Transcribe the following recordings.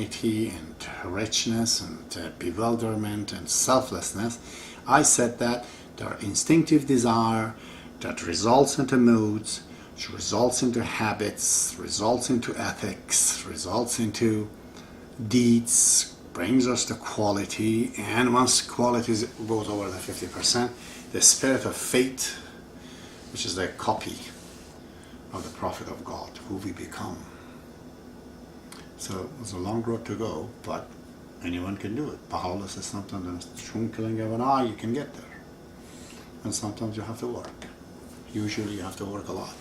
infinity and richness and bewilderment and selflessness, I said that there are instinctive desire that results into moods, which results into habits, results into ethics, results into deeds, brings us to quality, and once quality goes over the 50%, the spirit of faith, which is the copy of the prophet of God, who we become. So it's a long road to go, but anyone can do it. Baha'u'llah says sometimes in a twinkling of an eye you can get there. And sometimes you have to work. Usually you have to work a lot.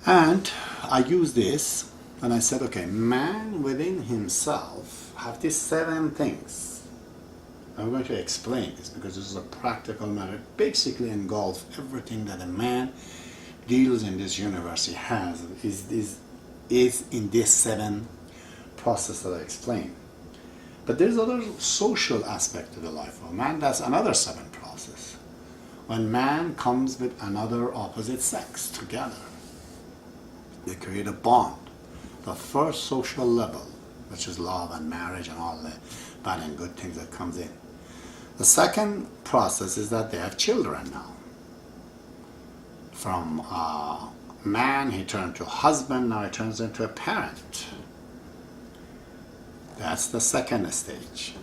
And I use this and I said, okay, man within himself have these 7 things. I'm going to explain this because this is a practical matter. It basically engulfs everything that a man deals in this universe. He has is in this 7 process that I explained. But there's other social aspect to the life of man. That's another 7 process. When man comes with another opposite sex together, they create a bond. The first social level, which is love and marriage and all the bad and good things that comes in. The second process is that they have children now. From man, he turned to husband, now he turns into a parent. That's the second stage.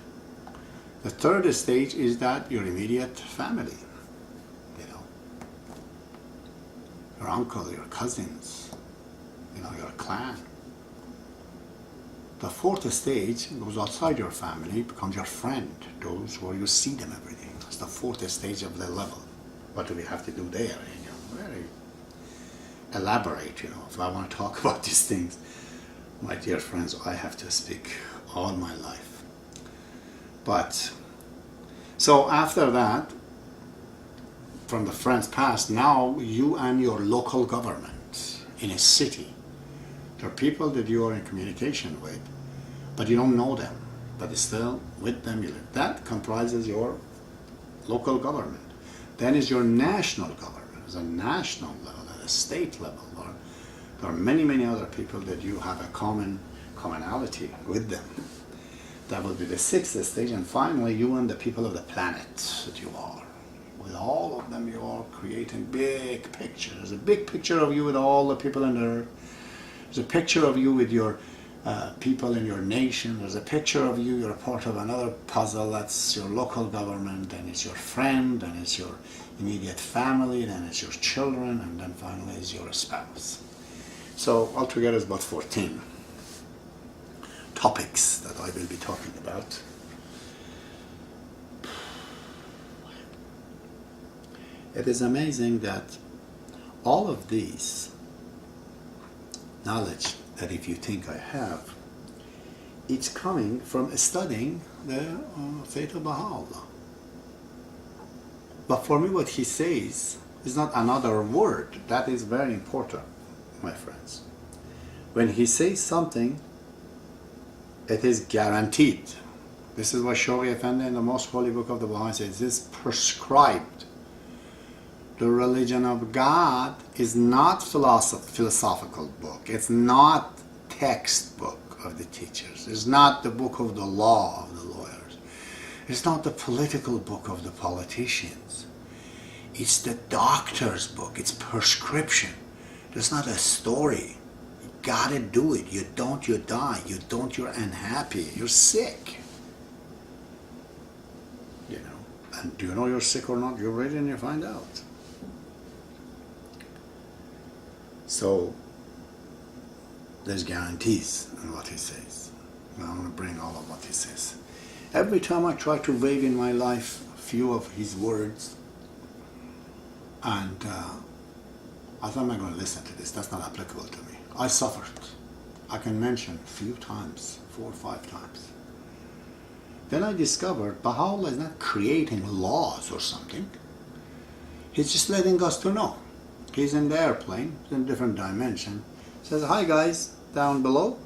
The third stage is that your immediate family, your uncle, your cousins, your clan. The fourth stage goes outside your family, becomes your friend, those where you see them every day. That's the fourth stage of the level. What do we have to do there? Very elaborate, if I want to talk about these things. My dear friends, I have to speak all my life. But, so after that, from the friends past, now you and your local government in a city, there are people that you are in communication with, but you don't know them, but still with them you live. That comprises your local government. Then is your national government. There's a national level, at a state level. There are many, many other people that you have a commonality with them. That will be the 6th stage, and finally you and the people of the planet that you are. With all of them you are creating big pictures. There's a big picture of you with all the people in the earth. There's a picture of you with your people in your nation. There's a picture of you, you're a part of another puzzle, that's your local government, and it's your friend, and it's your immediate family, then it's your children, and then finally it's your spouse. So altogether it's about 14 topics that I will be talking about. It is amazing that all of these knowledge that if you think I have, it's coming from studying the faith of Baha'u'llah. But for me what he says is not another word. That is very important, my friends. When he says something, it is guaranteed. This is what Shawi Effendi in the Most Holy Book of the Baha'i says. This is prescribed. The religion of God is not philosophical book. It's not textbook of the teachers. It's not the book of the law of the lawyers. It's not the political book of the politicians. It's the doctor's book. It's prescription. It's not a story. You gotta do it. You don't, you die. You don't, you're unhappy. You're sick. And do you know you're sick or not? You read it and you find out. So, there's guarantees in what he says. And I'm going to bring all of what he says. Every time I try to wave in my life a few of his words, and I thought, I'm not going to listen to this. That's not applicable to me. I suffered. I can mention a few times, 4 or 5 times. Then I discovered Baha'u'llah is not creating laws or something. He's just letting us to know. He's in the airplane, he's in a different dimension. Says, hi guys, down below.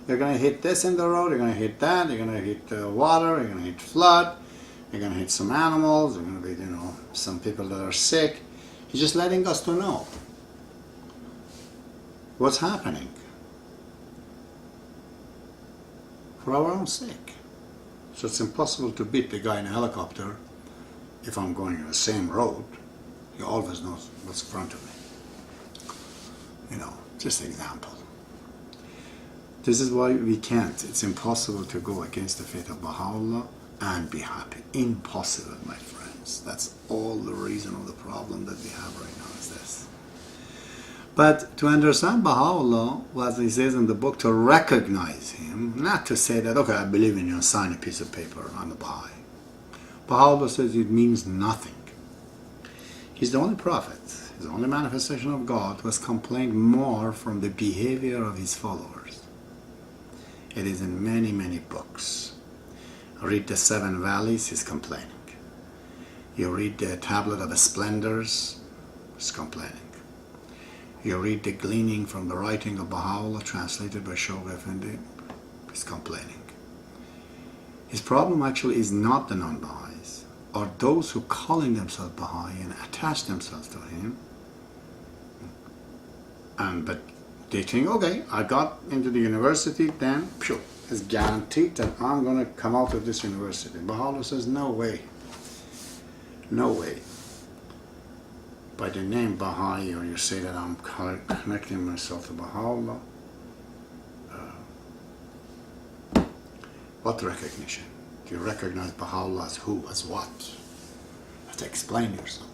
You're going to hit this in the road, you're going to hit that, you're going to hit water, you're going to hit flood, you're going to hit some animals, you're going to be, some people that are sick. He's just letting us to know what's happening. for our own sake. So it's impossible to beat the guy in a helicopter if I'm going on the same road. He always knows what's in front of me. You know, just an example. This is why we can't. It's impossible to go against the faith of Baha'u'llah and be happy. Impossible, my friends. That's all the reason of the problem that we have right now is this. But to understand Baha'u'llah, as he says in the book, to recognize him, not to say that, okay, I believe in you, sign a piece of paper, I'm a Baha'i. Baha'u'llah says it means nothing. He's the only prophet, he's the only manifestation of God who has complained more from the behavior of his followers. It is in many, many books. Read the Seven Valleys, he's complaining. You read the Tablet of the Splendors, he's complaining. You read the Gleaning from the writing of Baha'u'llah, translated by Shogh Effendi, he's complaining. His problem actually is not the non-Baha'is, or those who calling themselves Baha'i and attach themselves to him. But they think, okay, I got into the university, then phew, it's guaranteed that I'm going to come out of this university. Baha'u'llah says, no way. No way. By the name Baha'i, or you say that I'm connecting myself to Baha'u'llah, what recognition? Do you recognize Baha'u'llah as who, as what? You have to explain yourself.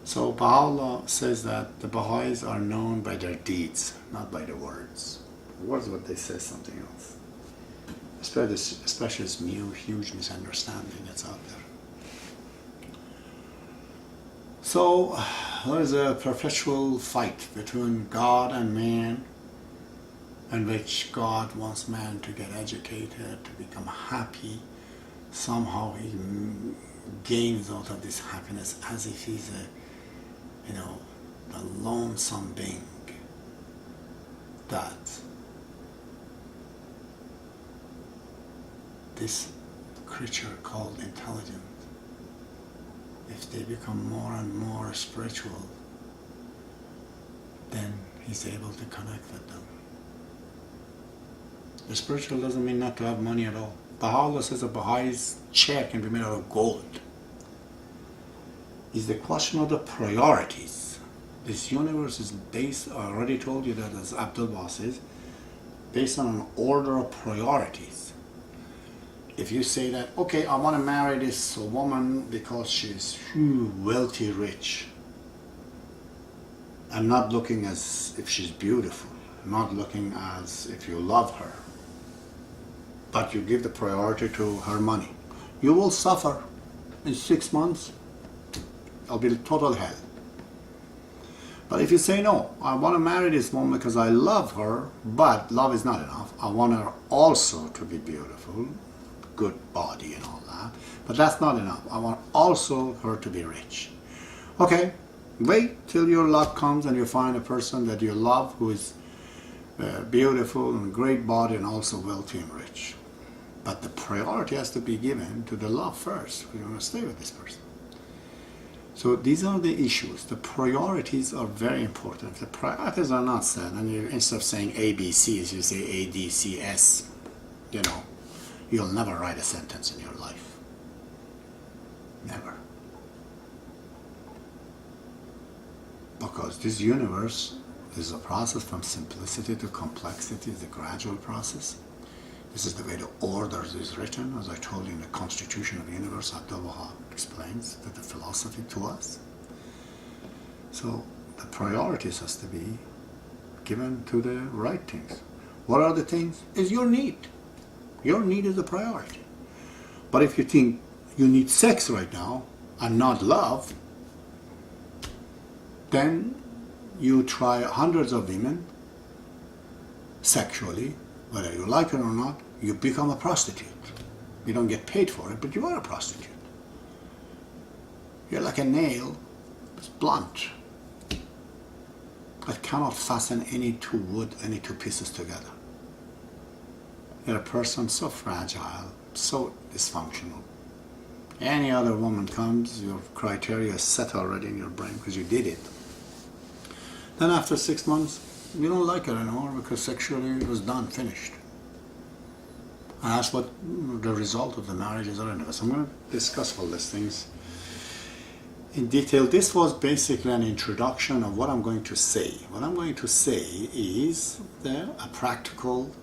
So Baha'u'llah says that the Baha'is are known by their deeds, not by the words. The words, what they say, is something else. Especially this huge misunderstanding that's out there. So there is a perpetual fight between God and man, in which God wants man to get educated, to become happy. Somehow he gains out of this happiness as if he's a lonesome being that this creature called intelligent, if they become more and more spiritual, then he's able to connect with them. The spiritual doesn't mean not to have money at all. Baha'u'llah says a Baha'is chair can be made out of gold. It's the question of the priorities. This universe is based, I already told you that, as Abdul Baha says, based on an order of priorities. If you say that, okay, I want to marry this woman because she's wealthy, rich, and not looking as if she's beautiful, not looking as if you love her, but you give the priority to her money, you will suffer. In 6 months, it'll be total hell. But if you say, no, I want to marry this woman because I love her, but love is not enough, I want her also to be beautiful, good body and all that, but that's not enough. I want also her to be rich. Okay, wait till your luck comes and you find a person that you love who is beautiful and great body and also wealthy and rich. But the priority has to be given to the love first. We want to stay with this person. So these are the issues. The priorities are very important. If the priorities are not set, and you, instead of saying ABCs, you say ADCS, you'll never write a sentence in your life. Never. Because this universe is a process from simplicity to complexity. It's a gradual process. This is the way the order is written. As I told you in the Constitution of the Universe, Abdul Baha explains that the philosophy to us. So the priorities has to be given to the right things. What are the things? Is your need. Your need is the priority. But if you think you need sex right now and not love, then you try hundreds of women sexually, whether you like it or not, you become a prostitute. You don't get paid for it, but you are a prostitute. You're like a nail, it's blunt. It cannot fasten any two wood, any two pieces together. You're a person so fragile, so dysfunctional. Any other woman comes, your criteria is set already in your brain because you did it. Then after 6 months, you don't like her anymore because sexually it was done, finished. And that's what the result of the marriages are in. So I'm going to discuss all these things in detail. This was basically an introduction of what I'm going to say. What I'm going to say is a practical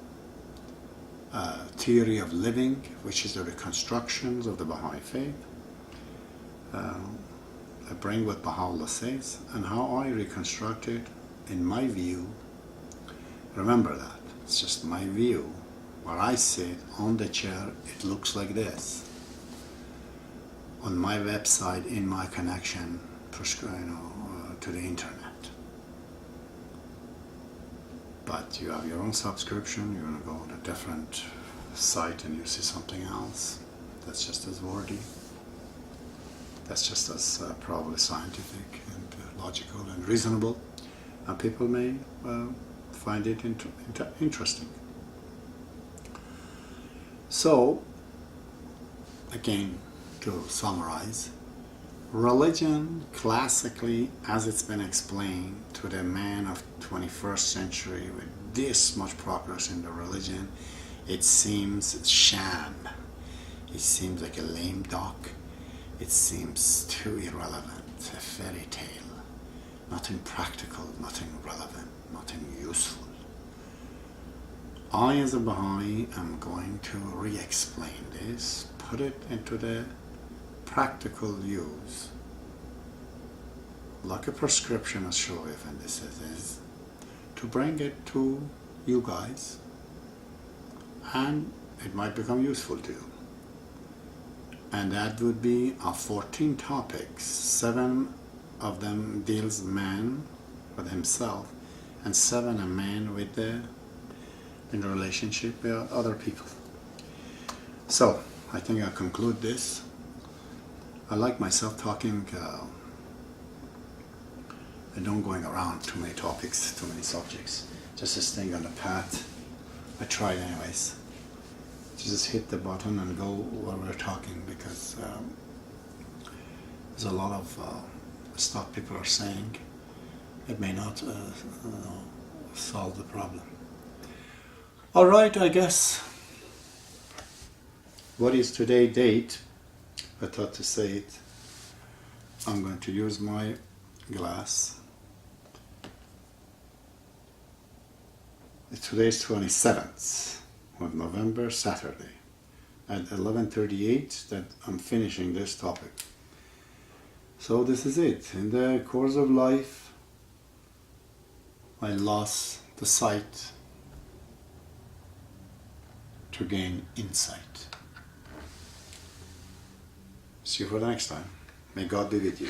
theory of living, which is the reconstructions of the Baha'i faith. I bring what Baha'u'llah says and how I reconstruct it in my view. Remember that. It's just my view. Where I sit on the chair, it looks like this. On my website, in my connection, to the internet. But you have your own subscription, you're going to go on a different site and you see something else that's just as wordy. That's just as probably scientific and logical and reasonable. And people may find it interesting. So, again, to summarize, religion classically, as it's been explained to the man of 21st century with this much progress in the religion, it seems sham. It seems like a lame duck. It seems too irrelevant, a fairy tale. Nothing practical, nothing relevant, nothing useful. I, as a Baha'i, am going to re-explain this, put it into the practical use, like a prescription as Shoaib and this is, to bring it to you guys, and it might become useful to you. And that would be 14 topics. 7 of them deals man with himself, and 7 a man with in the relationship with other people. So I think I'll conclude this. I like myself talking. I don't going around too many topics, too many subjects. Just staying on the path. I tried anyways. Just hit the button and go while we're talking, because there's a lot of stuff people are saying. It may not solve the problem. All right, I guess. What is today's date? I thought to say it. I'm going to use my glass. Today's 27th of November, Saturday, at 11:38. That I'm finishing this topic. So this is it. In the course of life, I lost the sight to gain insight. See you for the next time. May God be with you.